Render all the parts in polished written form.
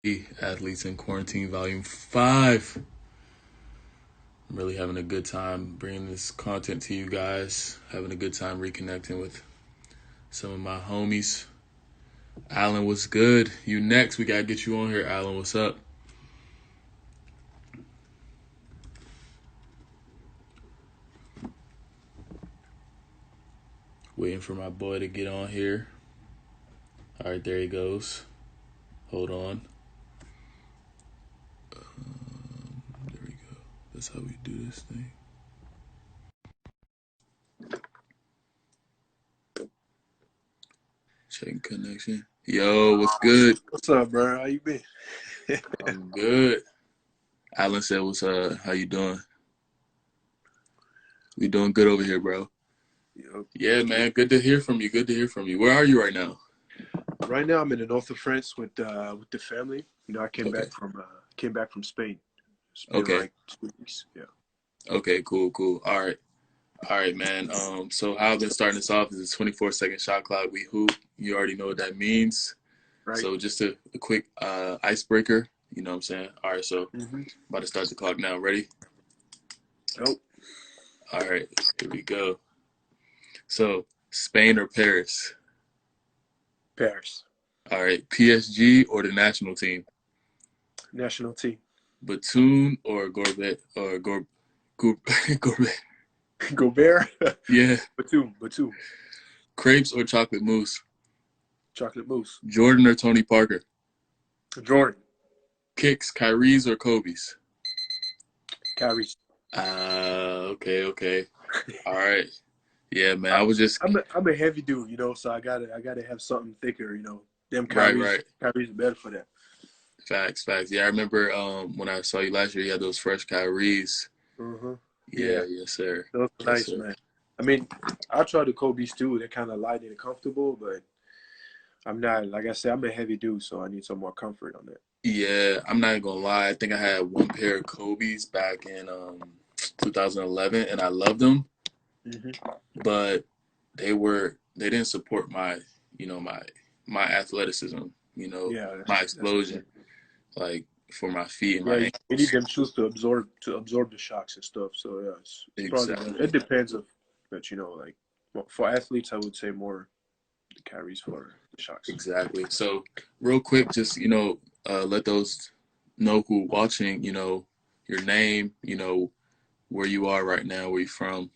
Athletes in Quarantine Volume 5. I'm really having a good time bringing this content to you guys. Having a good time reconnecting with some of my homies. Alan, what's good? You next. We got to get you on here, Alan. What's up? Waiting for my boy to get on here. All right, there he goes. Hold on. There we go. That's how we do this thing. Checking connection. Yo, what's good? What's up, bro? How you been? I'm good. Alan said, "What's how you doing?" We doing good over here, bro. Yeah, man. Good to hear from you. Good to hear from you. Where are you right now? Right now, I'm in the north of France with the family. I Okay. came back from Spain. It's been Okay. like 2 weeks. Yeah. Okay. Cool. Cool. All right. All right, man. So how I've been starting this off is a 24-second shot clock. We hoop. You already know what that means. Right. So just a quick icebreaker. You know what I'm saying? All right. So Mm-hmm. about to start the clock now. Ready? Oh, All right. Here we go. So Spain or Paris? Paris All right. PSG or the national team? national team. Batum or Gorbet or Gorbet? Gobert. Yeah. Batum. Crepes or chocolate mousse? Chocolate mousse. Jordan or Tony Parker? Jordan. Kicks, Kyrie's or Kobe's? Kyrie. Okay, okay. All right. Yeah, man. I, I was just I'm a heavy dude, so I gotta have something thicker. Them right, Kyrie's right. Kyrie's better for that. Facts, facts. Yeah, I remember when I saw you last year, you had those fresh Kyries. Mm-hmm. Yeah, Yeah, yes, sir. those are Yes, nice, sir. man. I mean, I try the Kobe's too. They're kind of light and comfortable, but I'm not, like I said, I'm a heavy dude, so I need some more comfort on that. Yeah, I'm not gonna lie. I think I had one pair of Kobe's back in 2011, and I loved them, Hmm. but they didn't support my my athleticism. You know, Yeah, my that's the thing. explosion, like for my feet and Yeah, my you need ankles. them shoes to absorb the shocks and stuff. So yeah, it's probably Exactly. better. It depends of, but like for athletes, I would say more the carries for the shocks. Exactly. So, real quick, just let those know who watching. Your name. Where you are right now. Where you from.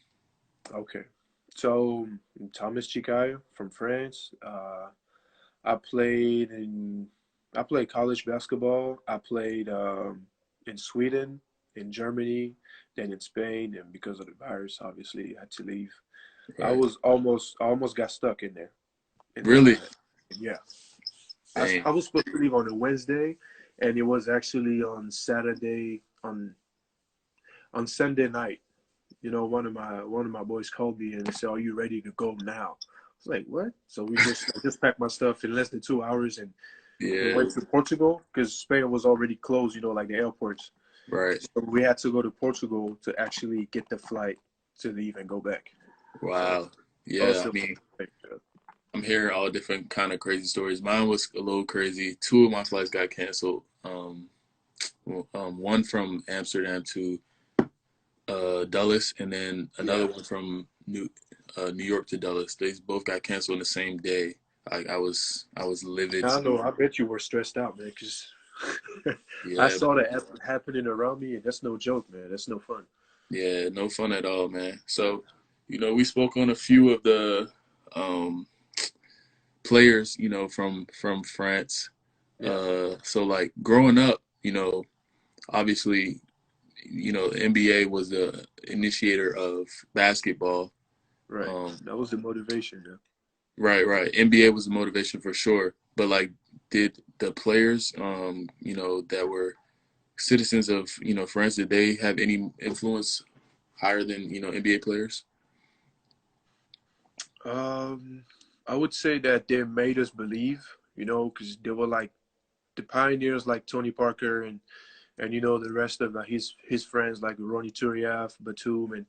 Okay, so Thomas Tshikaya from France. I played in I played college basketball. I played in Sweden, in Germany, then in Spain, and because of the virus, obviously, I had to leave. Right. I almost got stuck in there, and then Really. yeah, Dang. I was supposed to leave on a Wednesday, and it was actually on Saturday on Sunday night. One of my boys called me and said, "Are you ready to go now?" I was like, "What?" So I just packed my stuff in less than 2 hours and we Yeah. went to Portugal because Spain was already closed, like the airports. Right. So we had to go to Portugal to actually get the flight to leave and go back. So Wow. Yeah. I also, mean, I'm hearing all different kind of crazy stories. Mine was a little crazy. Two of my flights got canceled. One from Amsterdam to Dulles, and then another yeah. one from New York to Dulles. They both got canceled on the same day. Like I was livid. I know. I bet you were stressed out, man, because I Yeah, saw that happening around me, and that's no joke, man. That's no fun. yeah, no fun at all, man. So, we spoke on a few of the um, players, from France. Yeah. So like growing up, obviously, the NBA was the initiator of basketball. Right. Um, That was the motivation, yeah. right, right. NBA was the motivation for sure. But like, did the players, that were citizens of, France, did they have any influence higher than, NBA players? Um, I would say that they made us believe, because they were like the pioneers, like Tony Parker and the rest of his friends like Ronnie Turiaf, Batum, and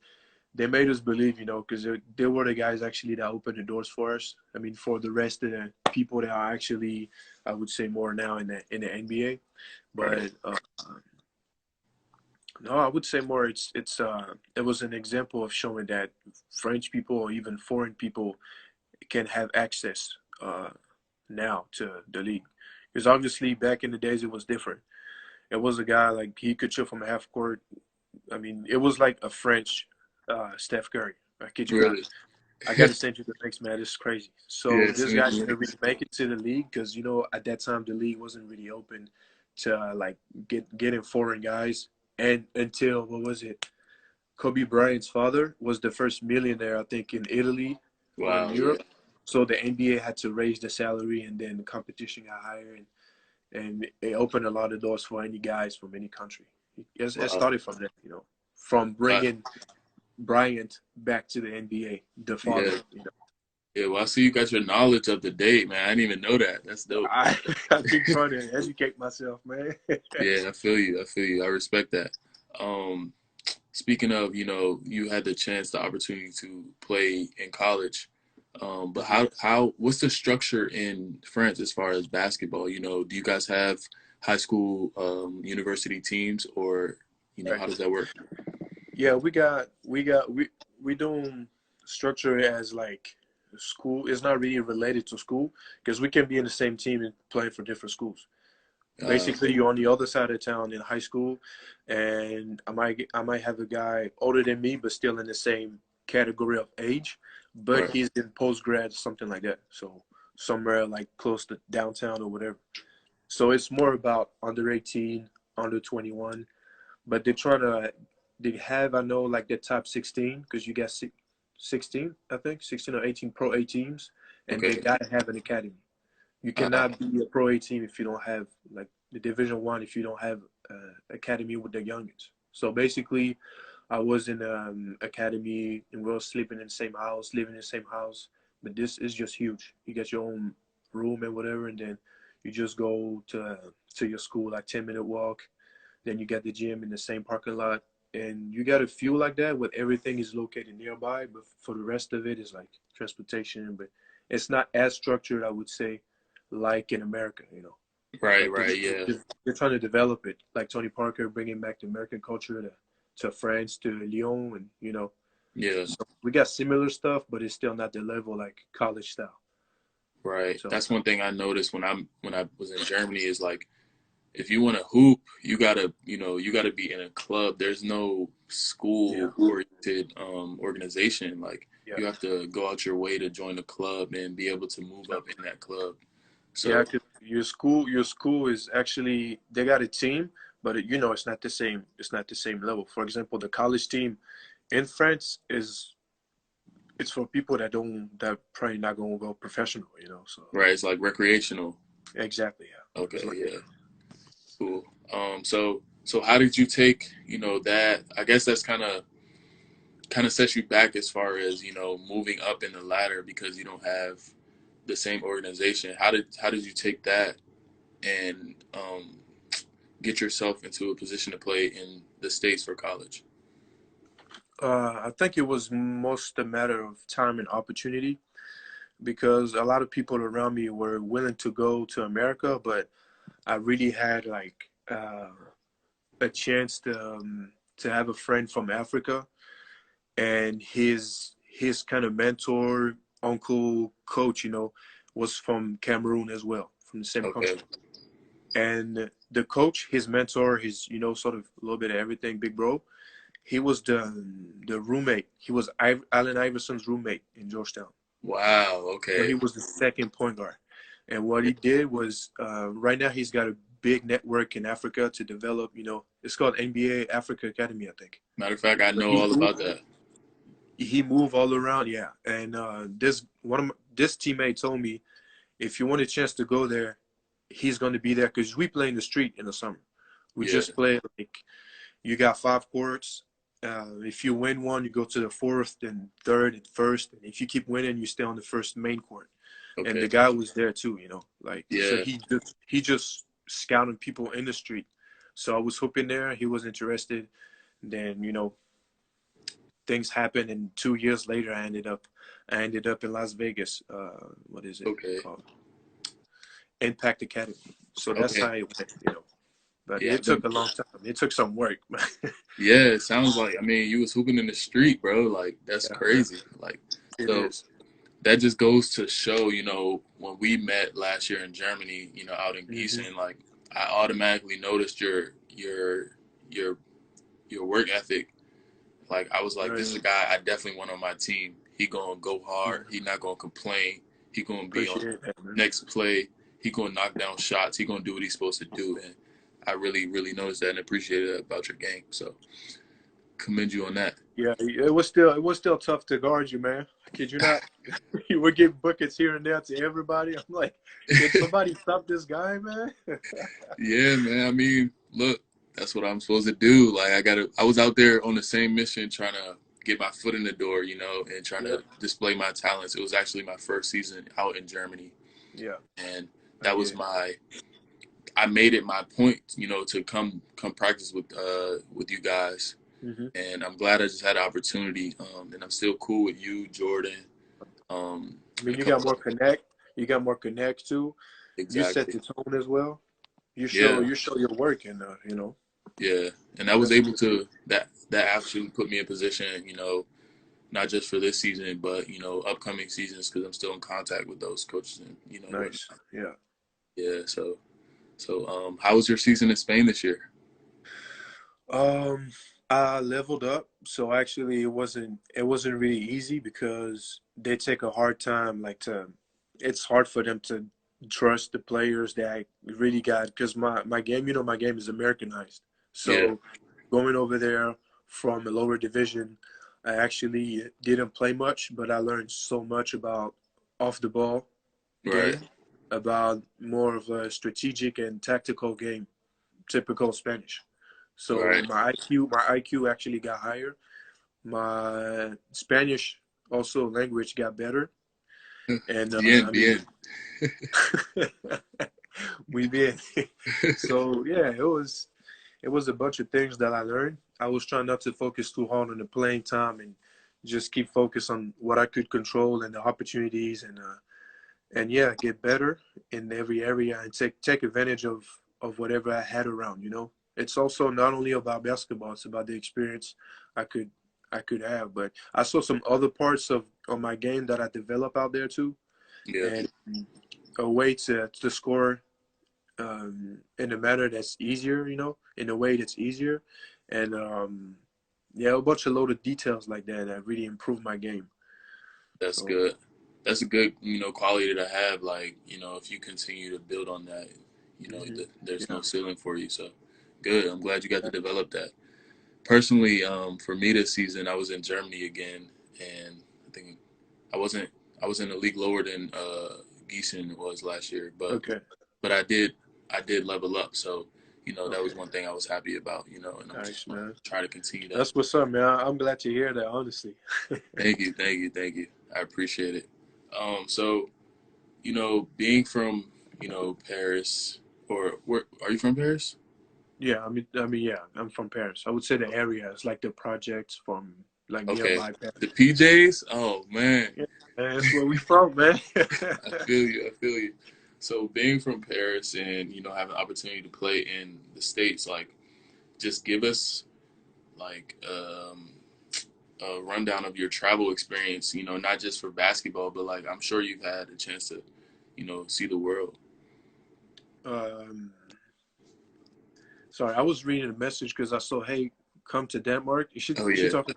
they made us believe, because they were the guys actually that opened the doors for us. I mean, for the rest of the people that are actually, I would say, more now in the NBA. Right. But no, I would say more. It was an example of showing that French people or even foreign people can have access now to the league. Because obviously back in the days it was different. It was a guy like he could shoot from a half court. I mean, it was like a French Steph Curry. I kid you not. Really. I got to send you the links, man. It's crazy. So Yeah, this send me guy the didn't really links. make it to the league because at that time the league wasn't really open to like getting foreign guys. And until what was it? Kobe Bryant's father was the first millionaire, I think, in Italy or in Wow. Yeah. Europe. So the NBA had to raise the salary, and then the competition got higher, and it opened a lot of doors for any guys from any country. It Wow. started from there, from Wow. bringing Bryant back to the NBA, the Yeah. father. Yeah. Well, I see you got your knowledge up to date, man. I didn't even know that. That's dope. I I've been trying to educate myself, man. Yeah, I feel you. I feel you. I respect that. Um, Speaking of, you had the chance, the opportunity to play in college. But Mhm. what's the structure in France as far as basketball? Do you guys have high school, university teams, or Right. how does that work? Yeah, we don't structure it as like school. It's not really related to school because we can be in the same team and playing for different schools. Basically, Okay. you're on the other side of town in high school, and I might have a guy older than me, but still in the same category of age, but Right. he's in post grad, something like that. So somewhere like close to downtown or whatever. So it's more about under 18, under 21, but they're trying to they have I know like the top 16 because you got 16 I think 16 or 18 pro A teams, and they Okay. gotta have an academy. You Uh, cannot be a pro A team if you don't have like the Division One if you don't have academy with the youngins. So basically, I was in academy and we were sleeping in the same house, living in the same house. But this is just huge. You get your own room and whatever, and then you just go to your school like 10-minute walk. Then you got the gym in the same parking lot, and you got a few like that where everything is located nearby. But for the rest of it, is like transportation. But it's not as structured, I would say, like in America. right. Like Right. Yeah. they're trying to develop it, like Tony Parker bringing back the American culture to France, to Lyon, and Yeah. so we got similar stuff, but it's still not the level like college style. Right. So That's one thing I noticed when I was in Germany is like if you want to hoop, you gotta be in a club. There's no yeah, school oriented organization. Like yeah, you have to go out your way to join a club and be able to move yeah. up in that club. Yeah, So 'cause your school is actually they got a team, but it's not the same. It's not the same level. For example, the college team in France is it's for people that probably not gonna go professional. So right, it's like recreational. exactly, yeah. It's Okay, like yeah, cool. So how did you take that? I guess that's kind of sets you back as far as moving up in the ladder because you don't have the same organization. How did you take that and get yourself into a position to play in the States for college? I think it was most a matter of time and opportunity because a lot of people around me were willing to go to America, but I really had like a chance to have a friend from Africa, and his kind of mentor, uncle, coach, was from Cameroon as well, from the same Okay. country. And the coach, his mentor, his sort of a little bit of everything, big bro. He was the roommate. He was Allen Iverson's roommate in Georgetown. Wow. So he Okay. was the second point guard. And what he did was, right now he's got a big network in Africa to develop. It's called NBA Africa Academy, I think. Matter of fact, I But know all about that. he moved all around, yeah. And this teammate told me if you want a chance to go there, he's going to be there because we play in the street in the summer. We Yeah. just play like you got 5 courts. If you win one, you go to the fourth, then third, and first. And if you keep winning, you stay on the first main court. And Okay. the guy was there too, like so Yeah. he just scouting people in the street. So I was hoping there. He was interested. Then things happened, and 2 years later, I ended up in Las Vegas. What is it Okay. called? Impact Academy. So that's Okay. how it went. But Yeah, it I've been. took a long time. It took some work. Yeah, it sounds like. I mean, you was hooping in the street, bro. Like that's Yeah, man. crazy. Like It so. is. That just goes to show, when we met last year in Germany, out in Hmm. Gießen, like I automatically noticed your your work ethic. Like I was like, this is a Nice. guy I definitely want on my team. He gonna go Yeah. hard. He not gonna complain. He gonna be on Appreciate that, man. next play. He gonna knock down shots. He gonna do what he's supposed to do. And I really, really noticed that and appreciated that about your game. So commend you on that. Yeah, it was still tough to guard you, man. I kid you not. You were giving buckets here and there to everybody. I'm like, can somebody stop this guy, man? Yeah, man. I mean, look, that's what I'm supposed to do. Like I was out there on the same mission trying to get my foot in the door, and trying Yeah, to display my talents. It was actually my first season out in Germany, yeah, and I that get was it. I made it my point, to come practice with you guys. Hmm. And I'm glad I just had an opportunity. And I'm still cool with you, Jordan, I and mean, a you got couple more other connect. You got more connect too. You set exactly. the tone as well. You show Yeah. you show your work, and Yeah. And I was that's able good. to that actually put me in position, not just for this season, but upcoming seasons because I'm still in contact with those coaches and Nice. whatnot. Yeah. Yeah. How was your season in Spain this year? Um, I leveled up, so actually it wasn't really easy because they take a hard time it's hard for them to trust the players that I really got because my game, my game is Americanized. Yeah. So going over there from a lower division, I actually didn't play much, but I learned so much about off the ball Right. game, about more of a strategic and tactical game, typical Spanish. So Right. my IQ actually got higher. My Spanish also language got better, and Bien. I mean, Bien. we did. So yeah, it was a bunch of things that I learned. I was trying not to focus too hard on the playing time and just keep focused on what I could control and the opportunities and yeah, get better in every area and take advantage of whatever I had around. It's also not only about basketball; it's about the experience I could I could have. But I saw some other parts of my game that I developed out there too, Yeah. and a way to score in a manner that's easier. In a way that's easier, and yeah, a bunch of loaded details like that really improved my game. That's So good. That's a good, quality to have. Like, if you continue to build on that, hmm there's yeah, no ceiling for you. So, good. I'm glad you got to develop that. Personally, for me this season, I was in Germany again, and I think I wasn't. I was in a league lower than Gießen was last year, okay, but I did level up. So, that was okay, one thing I was happy about. And I'm just nice gonna man. try to continue that. That's what's up, man. I'm glad to hear that, honestly. Thank you, thank you, thank you. I appreciate it. So being from Paris, or where are you from, Paris? Yeah, yeah, I'm from Paris. I would say the area is like the projects from like Okay, nearby Paris. the PJs. Oh man, Yeah, man, that's where we from, man. I feel you. I feel you. So being from Paris and having the opportunity to play in the States, like just give us like a rundown of your travel experience. Not just for basketball, but like I'm sure you've had a chance to see the world. um, Sorry, I was reading a message because I saw, hey, come to Denmark. Is she Oh is she yeah. talking?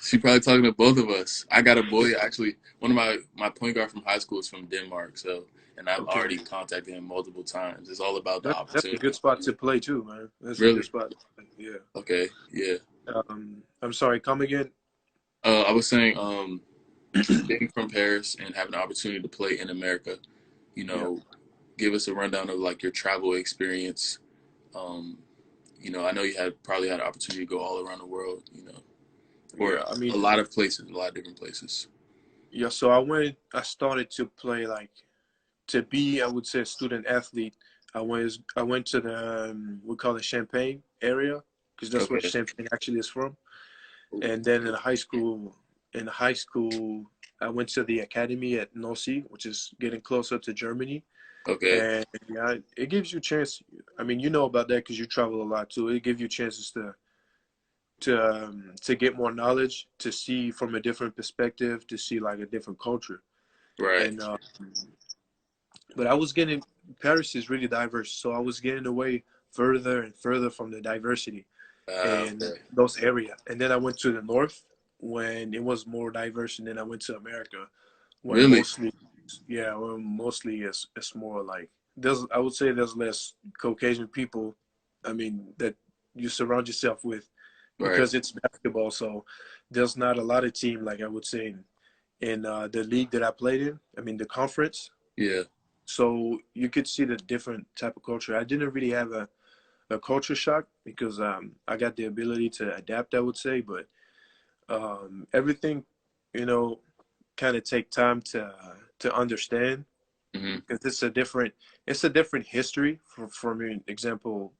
She probably talking to both of us. I got a boy actually. One of my point guard from high school is from Denmark, so and I've Okay, already contacted him multiple times. It's all about the that's a opportunity. good spot to play too, man. That's a good Really? spot. Yeah. Okay. Yeah. I'm sorry. Come again? I was saying, being from Paris and having the opportunity to play in America, you Yeah. know, give us a rundown of like your travel experience. Um, I know you had probably had an opportunity to go all around the world, or Yeah. I mean, a lot of places, a lot of different places. yeah. So I started to play like to be, I would say, a student athlete. I went to the we call it Champagne area because that's where Okay. Champagne actually is from. And then in high school, I went to the academy at Nossi, which is getting closer to Germany. Okay. And yeah, it gives you a chance. I mean, you know about that because you travel a lot too. It gives you chances to get more knowledge, to see from a different perspective, to see like a different culture. Right. And but I was getting Paris is really diverse, so I was getting away further and further from the diversity in Okay. those areas. And then I went to the north when it was more diverse, and then I went to America when Really? mostly, yeah, when mostly it's more like there's I would say there's less Caucasian people. I mean that you surround yourself with Right. because it's basketball, so there's not a lot of team like I would say in the league that I played in. I mean the conference. Yeah. So you could see the different type of culture. I didn't really have a culture shock because I got the ability to adapt, I would say, but everything, you know, kind of take time to understand Hmm. because it's a different history. For me, example,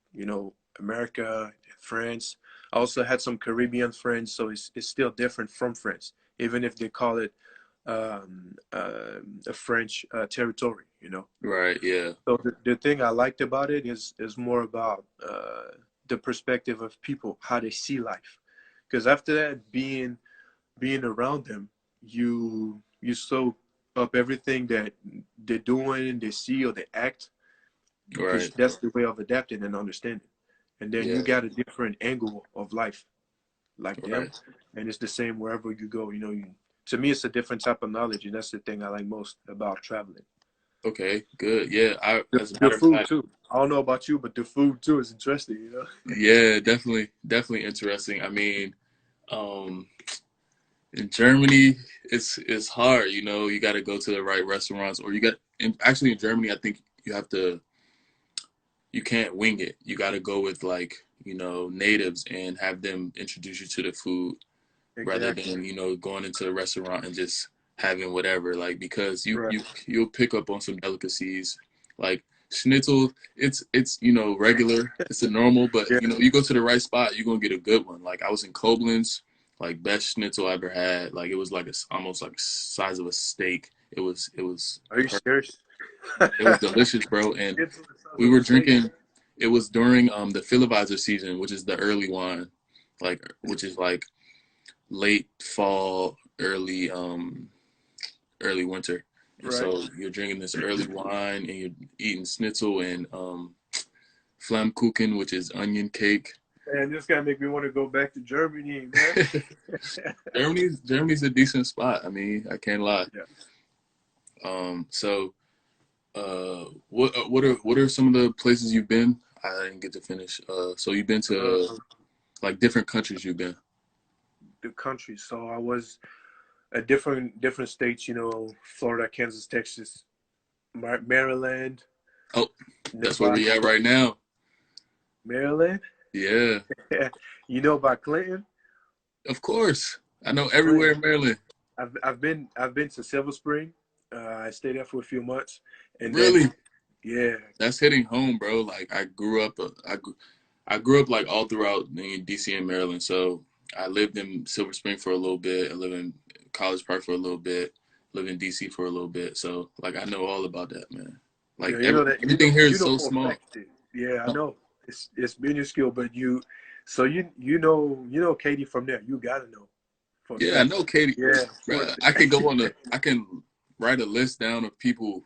America, France. I also had some Caribbean friends, so it's still different from France, even if they call it a French territory. Right. Yeah. So the thing I liked about it is more about the perspective of people, how they see life. Because after that, being around them, you soak up everything that they're doing, they see or they act, because Right. that's the way of adapting and understanding. And then Yeah. you got a different angle of life like them, Right. and it's the same wherever you go. To me, it's a different type of knowledge, and that's the thing I like most about traveling. Okay. Good. Yeah. I, The, as a the matter of food fact, too. I don't know about you, but the food too is interesting. yeah, definitely, definitely interesting. I mean, um, in Germany, it's hard. You got to go to the right restaurants, or you got. Actually, in Germany, I think you have to. You can't wing it. You got to go with like natives and have them introduce you to the food rather Exactly. than going into a restaurant and just having whatever. Like because you Right. you you'll pick up on some delicacies like schnitzel. It's regular. It's a normal, but Yeah. you go to the right spot, you're gonna get a good one. Like I was in Koblenz, like best schnitzel I ever had. Like it was like almost like size of a steak. It was Are you perfect. serious? It was delicious, bro. And Get to the size we of a were steak. drinking. It was during the Filibuster season, which is the early wine, which is like late fall, early winter. And Right. so you're drinking this early wine and you're eating schnitzel and Flammkuchen, which is onion cake. And this guy make me want to go back to Germany, man. Germany's a decent spot. I mean, I can't lie. Yeah. So what are some of the places you've been? I didn't get to finish. So you've been to Uh, like different countries you've been. the country. So I was at different states. Florida, Kansas, Texas, Maryland, Oh, that's where Nevada. we at right now. Maryland. Yeah, You know about Clinton? of course. I know everywhere Clinton. in Maryland. I've been to Silver Spring. I stayed there for a few months, and then Really? yeah, That's hitting home, bro. Like I grew up like all throughout DC and Maryland. So I lived in Silver Spring for a little bit. I lived in College Park for a little bit. Lived in DC for a little bit. So like I know all about that, man. yeah, Like you know that everything here you is know so for a small. fact. That, yeah, I know it's minuscule, but so you know Katie from there. You gotta know for a Yeah, I fact. know Katie. Yeah, of Bro, course. I can write a list down of people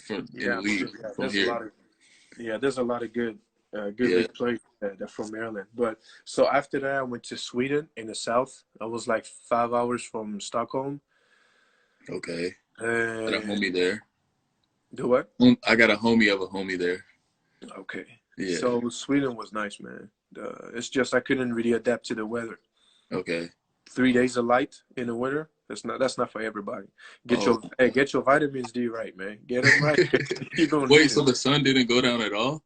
from in the Yeah, league yeah. from here. There's a lot of good Yeah. league players that are from Maryland. But so after that, I went to Sweden in the south. I was like 5 hours from Stockholm. Okay. Got a And homie there. do what? I got a homie of a homie there. Okay. Yeah. So Sweden was nice, man. It's just I couldn't really adapt to the weather. Okay. 3 days of light in the winter. That's not for everybody. Get Oh. your hey, get your vitamins D right, man. Get them right. You're gonna Wait, need so it. the sun didn't go down at all?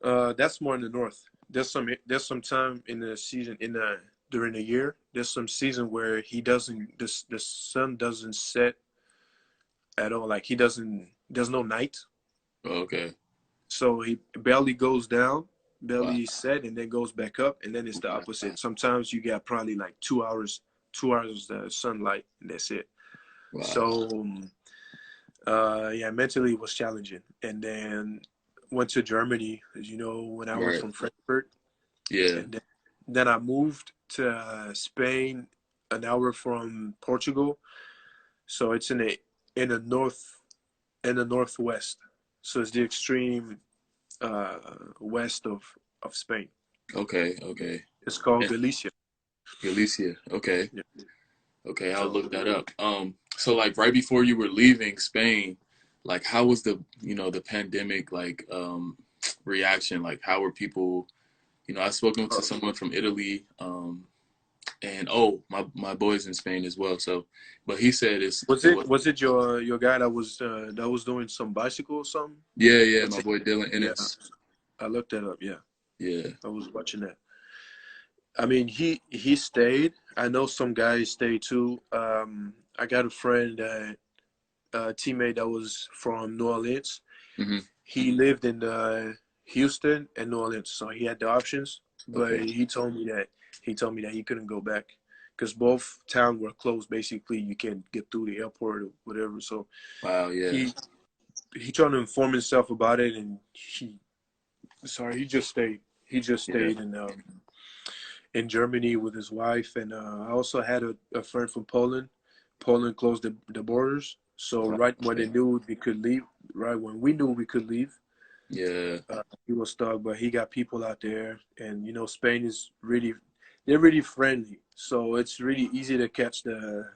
That's more in the north. There's some time in the season during the year. There's some season where he doesn't the sun doesn't set at all. Like there's no night, Oh, okay. so he barely goes down Wow. belly set and then goes back up, and then it's the opposite. Sometimes you get probably like 2 hours, 2 hours of sunlight, and that's it. Wow. So yeah, mentally it was challenging. And then went to Germany, as you know, when I was Right. from Frankfurt, Yeah. and then I moved to Spain, an hour from Portugal. So it's in the north in the northwest. So it's the extreme uh, west of Spain. Okay. Okay. It's called And Galicia. Galicia. Okay. Yeah. Okay. I'll So look that up. So like right before you were leaving Spain, like how was the the pandemic like reaction? Like how were people? I've spoken to uh, someone from Italy, and oh, my boy's in Spain as well. So, but he said was it it was. was it your guy that was doing some bicycle or something? Yeah, yeah, What's my it? boy Dylan Yeah, Ennis. I looked that up. Yeah, Yeah. I was watching that. I mean, he stayed. I know some guys stayed too. I got a friend, teammate that was from New Orleans. Hmm. He lived in Houston and New Orleans, so he had the options. But Okay. he told me that he couldn't go back because both towns were closed. Basically, you can't get through the airport or whatever. So Wow. Yeah. he he tried to inform himself about it, and he just stayed. He just Yeah. stayed in Germany with his wife, and I also had a friend from Poland. Poland closed the borders, so Wow. right when they Okay. knew we could leave, right when we knew we could leave, Yeah. he was stuck. But he got people out there, and Spain is really, they're really friendly, so it's really easy to catch the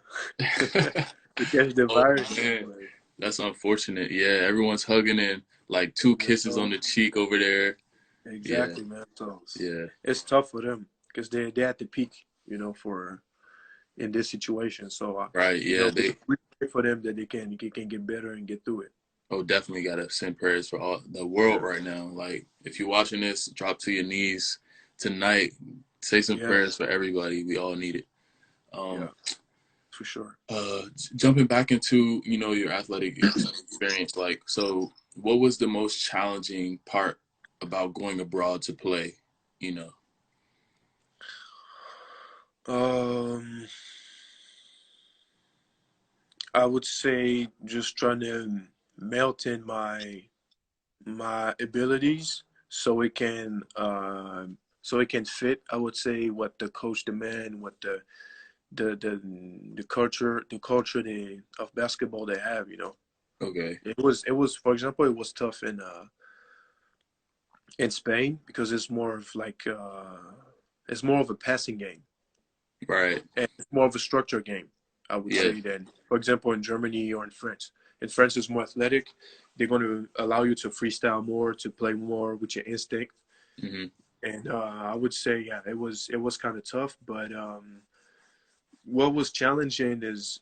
to catch the Oh virus there. man, that's unfortunate. Yeah, everyone's hugging and like two kisses on So the cheek over there. Yeah. exactly, man. So Yeah. it's tough for them because they're at the peak, for in this situation. So, Right. Yeah. we They pray for them that they can get better and get through it. definitely gotta send prayers for all the world right now. Like if you're watching this, drop to your knees tonight. Say some Yeah, prayers for everybody. We all need it. yeah, Um, for sure. Jumping back into your athletic experience, like so, what was the most challenging part about going abroad to play? You know, Um, I would say just trying to melt in my abilities so it can fit. I would say what the coach demand, what the culture of basketball they have. okay, It was for example, it was tough in Spain because it's more of a passing game right, and it's more of a structure game. I would yeah, say than, for example, in Germany or in France. In France, it's more athletic. They're going to allow you to freestyle more, to play more with your instinct. hmm, And I would say, yeah, it was kind of tough. But what was challenging is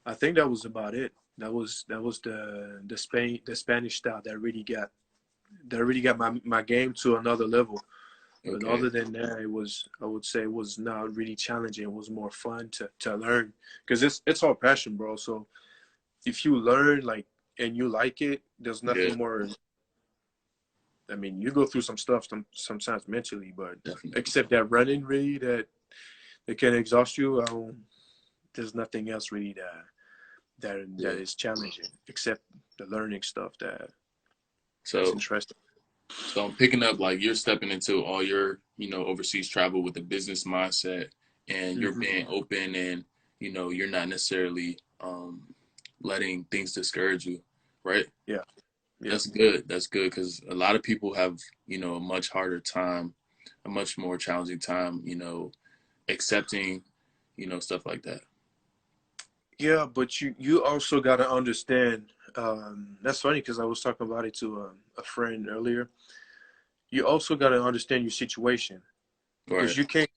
I think that was about it. That was the Spanish style that really got my game to another level. But okay, other than that, I would say it was not really challenging. It was more fun to learn because it's all passion, bro. So if you learn like and you like it, there's yeah, nothing more. I mean, you go through some stuff sometimes mentally, but definitely, except that running really that can exhaust you, there's nothing else really that yeah. is challenging except the learning stuff that's So, interesting. so I'm picking up like you're stepping into all your overseas travel with a business mindset, and you're Hmm. being open, and you're not necessarily letting things discourage you, right? Yeah, yeah, That's good. That's good because a lot of people have, a much harder time, a much more challenging time, accepting, stuff like that. yeah. But you also got to understand. That's funny because I was talking about it to a friend earlier. You also got to understand your situation because Right.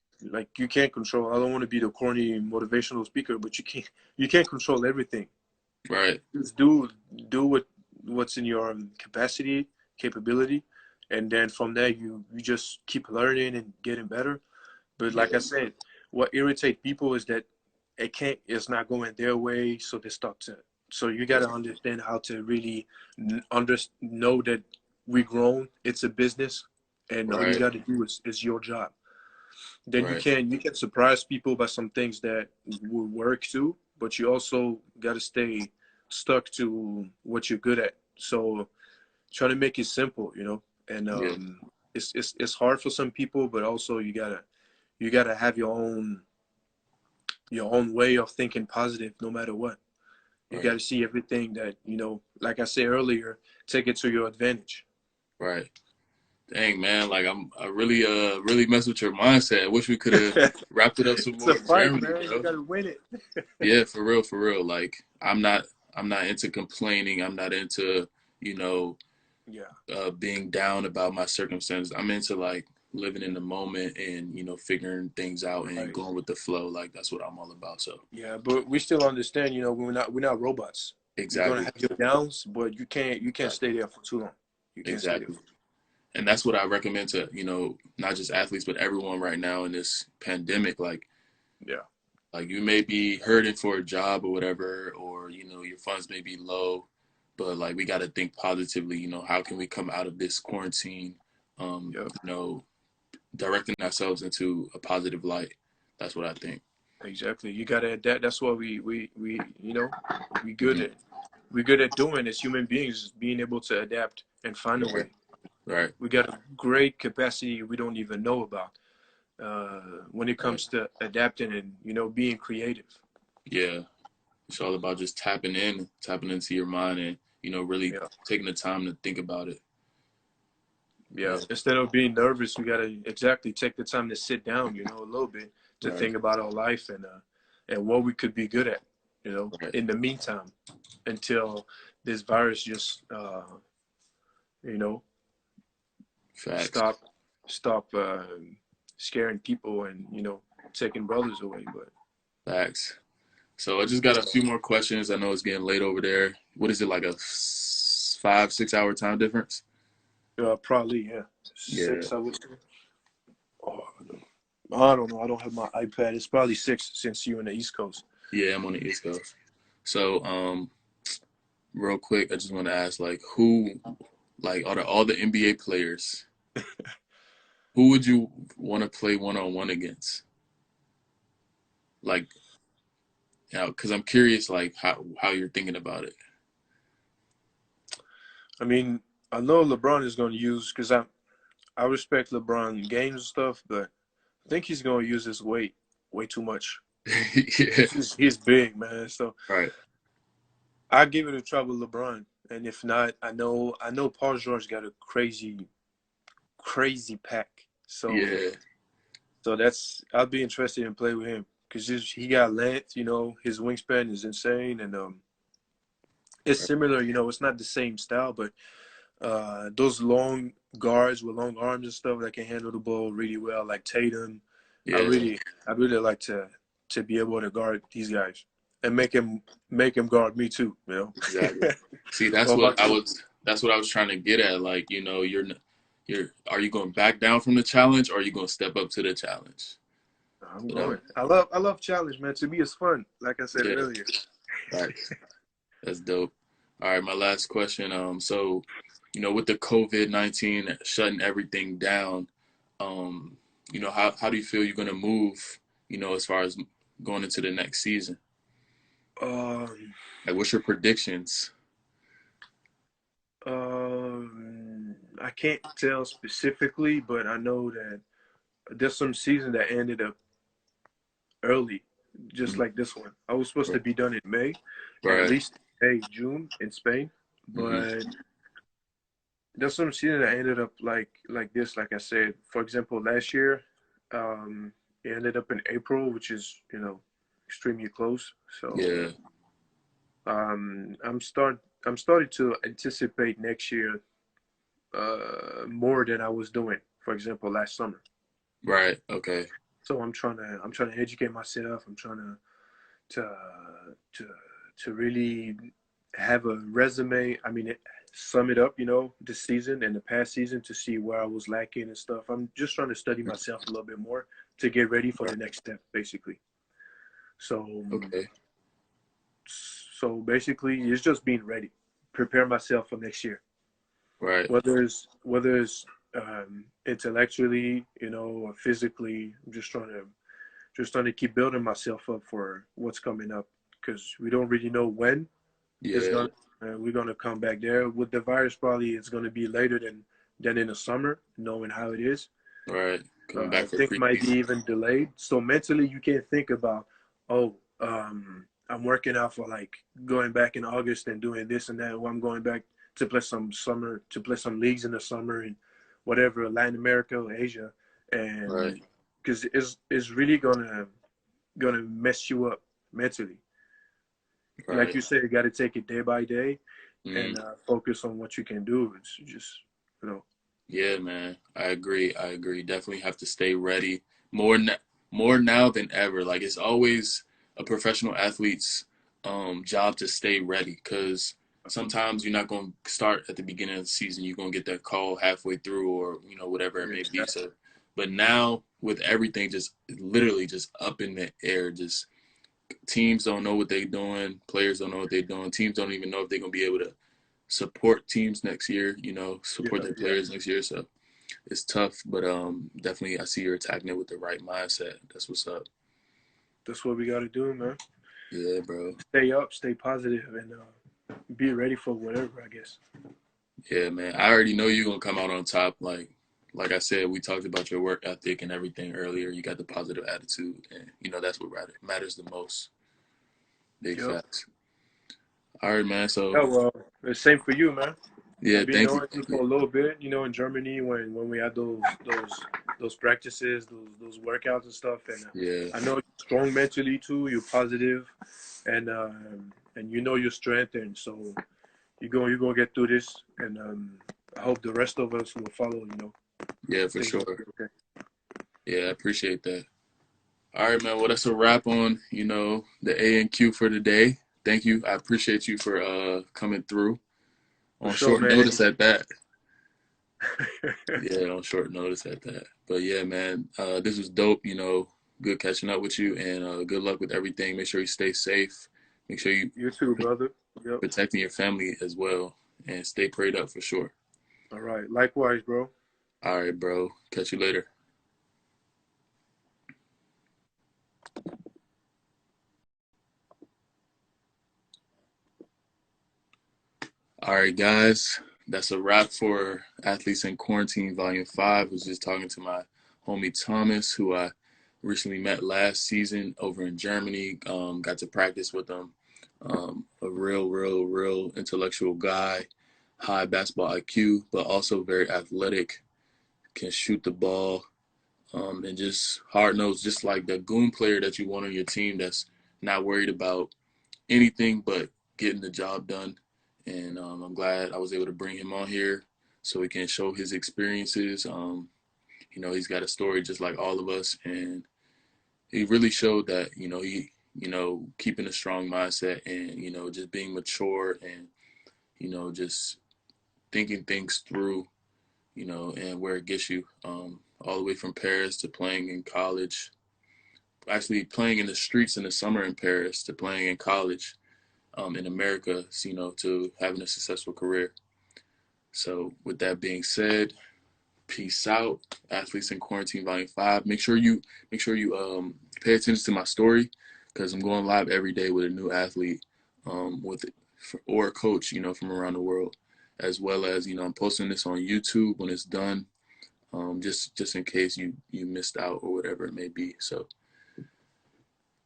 you can't control. I don't want to be the corny motivational speaker, but you can't control everything. Right. Just do what's in your capacity, capability, and then from there you just keep learning and getting better. But like I Yeah. said, what irritates people is that it's not going their way, so they start to. So you got Yeah. to understand how to really know that we grown. It's a business, and all you Right. got to do is your job. Then Right. you can surprise people by some things that will work too, but you also got to stay stuck to what you're good at. So try to make it simple, and Yeah. it's hard for some people, but also you gotta have your own way of thinking positive no matter what. You got Right. to see everything that like I said earlier, take it to your advantage. Right. Dang man, like I really mess with your mindset. I wish we could have wrapped it up some It's a more fight, Germany, man. You bro. got to win it. Yeah, for real, for real. Like I'm not into complaining. I'm not into, you know, Yeah, being down about my circumstances. I'm into like living in the moment and, figuring things out and right. going with the flow. Like that's what I'm all about. So Yeah, but we still understand, we're not robots. You're gonna exactly. have your downs, but you can't stay Exactly. there for too long. You can't stay there Exactly. for And that's what I recommend to, not just athletes, but everyone right now in this pandemic. yeah, Like you may be hurting for a job or whatever, or your funds may be low, but like we got to think positively. How can we come out of this quarantine? yeah, Directing ourselves into a positive light. That's what I think. exactly. You gotta adapt. That's what we good Hmm. at. We're good at doing as human beings, is being able to adapt and find a Right. way. Right. We got a great capacity we don't even know about when it Right. comes to adapting and being creative. Yeah. It's all about just tapping into your mind, and really Yeah, taking the time to think about it. yeah. Yeah. Instead of being nervous, we gotta exactly take the time to sit down, a little bit to Right. think about our life and what we could be good at, Right. in the meantime, until this virus just you know Facts. stop stop scaring people and taking brothers away. But Facts. So I just got a few more questions. I know it's getting late over there. What is it, like a 5, 6 hour time difference? probably, yeah, Yeah. 6, I would say. Oh, I don't know. I don't have my iPad. It's probably 6 since you're in the East Coast. Yeah, I'm on the East Coast. So, real quick, I just want to ask, like, who, like, out of all the NBA players, who would you want to play one on one against? Like, because I'm curious, like, how you're thinking about it. I mean, I know LeBron is going to use because I respect LeBron games and stuff, but I think he's going to use his weight way too much. Yeah. He's big, man. So Right. I give it a try with LeBron, and if not, I know Paul George got a crazy pack. So Yeah. that's I'll be interested in play with him because he got length. His wingspan is insane, and it's Right. similar. It's not the same style, but those long guards with long arms and stuff that can handle the ball really well, like Tatum. I Yeah. really, I'd really like to be able to guard these guys and make him guard me too. Exactly. See, What about you? that's what I was trying to get at. Like, are you going back down from the challenge, or are you going to step up to the challenge? I'm So that going. I love challenge, man. To me, it's fun. Like I said Yeah, earlier. facts. That's dope. All right, my last question. So, with the COVID-19 shutting everything down, um, how do you feel you're gonna move, as far as going into the next season? Um, Like, what's your predictions? I can't tell specifically, but I know that there's some season that ended up early, just Mhm. like this one. I was supposed to Right. be done in May, at Right. least May, June in Spain, Hmm. but there's some season that ended up like this. Like I said, for example, last year, it ended up in April, which is extremely close. So Yeah. um, I'm start I'm starting to anticipate next year more than I was doing, for example, last summer. Right. Okay. So I'm trying to educate myself. I'm trying to to to really have a resume. I mean, sum it up, this season and the past season to see where I was lacking and stuff. I'm just trying to study myself a little bit more to get ready for the Right. next step, basically. So, Okay. so basically, it's just being ready, prepare myself for next year. Right. whether it's intellectually, or physically. I'm just trying to keep building myself up for what's coming up because we don't really know when it's Yeah. gonna we're gonna come back there with the virus. Probably it's gonna be later than in the summer, knowing how it is. Right. Coming back I for think might be preseason. even delayed. So mentally, you can't think about, oh, I'm working out for like going back in August and doing this and that. Or I'm going back to play some leagues in the summer and whatever, Latin America or Asia, Right. and because it's really gonna mess you up mentally. Like Right. you said, you got to take it day by day Mm. and focus on what you can do. It's just you know, Yeah, man. I agree. I agree. Definitely have to stay ready more more now than ever. Like it's always a professional athlete's job to stay ready because sometimes you're not going to start at the beginning of the season. You're going to get that call halfway through or whatever it may be. exactly. So, but now with everything just literally just up in the air, just teams don't know what they're doing, players don't know what they're doing, teams don't even know if they're going to be able to support teams next year, Yeah, support their yeah. players next year. So it's tough, but definitely I see you're attacking it with the right mindset. That's what's up. That's what we got to do, man. Yeah, bro. Stay up, stay positive, and be ready for whatever. I guess. Yeah, man. I already know you're gonna come out on top. Like I said, we talked about your work ethic and everything earlier. You got the positive attitude, and that's what matters the most. Big Yep. facts. All right, man. So Yeah. Well, the same for you, man. yeah, I've been thank you, knowing you thank for you. a little bit, in Germany when we had those practices, those workouts and stuff, and Yeah, I know you're strong mentally too. You're positive, and you know your strength, and so you're gonna get through this, and I hope the rest of us will follow. yeah, for Things will sure. be okay. Yeah, I appreciate that. All right, man. Well, that's a wrap on the A and Q for today. Thank you. I appreciate you for coming through For on sure, short man. notice at that. Yeah, on short notice at that. But yeah, man, this was dope. Good catching up with you, and good luck with everything. Make sure you stay safe. Make sure you You too, brother. Yep. protecting your family as well, and stay prayed up for sure. All right. Likewise, bro. All right, bro. Catch you later. All right, guys. That's a wrap for Athletes in Quarantine Volume 5. I was just talking to my homie Thomas, who I recently met last season over in Germany. Got to practice with him. A real intellectual guy, high basketball IQ, but also very athletic, can shoot the ball, and just hard nosed, just like the goon player that you want on your team that's not worried about anything but getting the job done. And I'm glad I was able to bring him on here so he can show his experiences. He's got a story just like all of us, and he really showed that he keeping a strong mindset and just being mature and just thinking things through, and where it gets you, all the way from Paris to playing in college, actually playing in the streets in the summer in Paris to playing in college, in America, to having a successful career. So with that being said, peace out. Athletes in Quarantine Volume 5. Make sure you pay attention to my story because I'm going live every day with a new athlete, with or a coach, from around the world, as well as I'm posting this on YouTube when it's done, just in case you missed out or whatever it may be. So,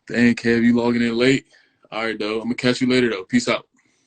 dang, Kev, you logging in late. All right, though. I'm gonna catch you later, though. Peace out.